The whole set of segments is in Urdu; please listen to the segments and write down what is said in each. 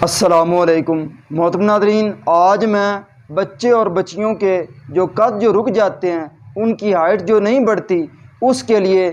السلام علیکم محترم ناظرین، آج میں بچے اور بچیوں کے جو قد رک جاتے ہیں، ان کی ہائٹ جو نہیں بڑھتی، اس کے لیے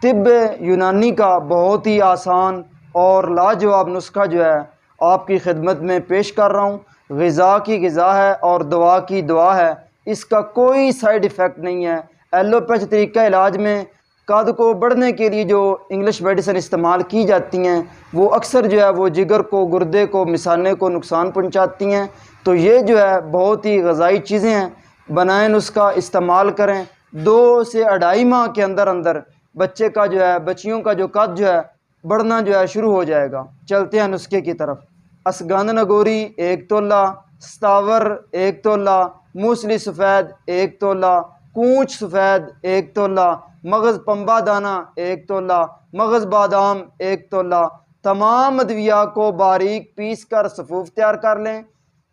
طب یونانی کا بہت ہی آسان اور لاجواب نسخہ جو ہے آپ کی خدمت میں پیش کر رہا ہوں۔ غذا کی غذا ہے اور دوا کی دعا ہے، اس کا کوئی سائیڈ ایفیکٹ نہیں ہے۔ ایلوپیتھی طریقہ علاج میں قد کو بڑھنے کے لیے جو انگلش میڈیسن استعمال کی جاتی ہیں، وہ اکثر جو ہے وہ جگر کو، گردے کو، مثانے کو نقصان پہنچاتی ہیں۔ تو یہ جو ہے بہت ہی غذائی چیزیں ہیں، بنائیں نسخہ، استعمال کریں۔ 2 سے 2.5 ماہ کے اندر اندر بچے کا جو ہے، بچیوں کا جو قد جو ہے بڑھنا جو ہے شروع ہو جائے گا۔ چلتے ہیں نسخے کی طرف۔ اسگند نگوری 1 تولہ، ستاور 1 تولہ، موسلی سفید 1 تولہ، کونچ سفید 1 تولہ، مغز پمبا دانہ 1 تولہ، مغز بادام 1 تولہ۔ تمام ادویہ کو باریک پیس کر صفوف تیار کر لیں۔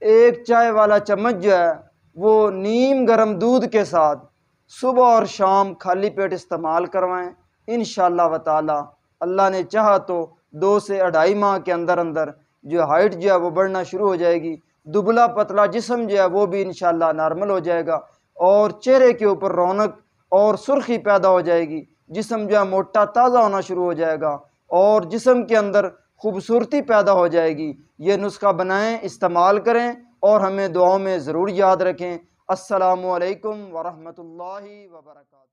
1 چائے والا چمچ جو ہے وہ نیم گرم دودھ کے ساتھ صبح اور شام خالی پیٹ استعمال کروائیں۔ انشاءاللہ تعالی اللہ نے چاہا تو 2 سے 2.5 ماہ کے اندر اندر جو ہائٹ جو ہے وہ بڑھنا شروع ہو جائے گی۔ دبلا پتلا جسم جو ہے وہ بھی انشاءاللہ نارمل ہو جائے گا، اور چہرے کے اوپر رونق اور سرخی پیدا ہو جائے گی۔ جسم جو ہے موٹا تازہ ہونا شروع ہو جائے گا، اور جسم کے اندر خوبصورتی پیدا ہو جائے گی۔ یہ نسخہ بنائیں، استعمال کریں، اور ہمیں دعاؤں میں ضرور یاد رکھیں۔ السلام علیکم ورحمۃ اللہ وبرکاتہ۔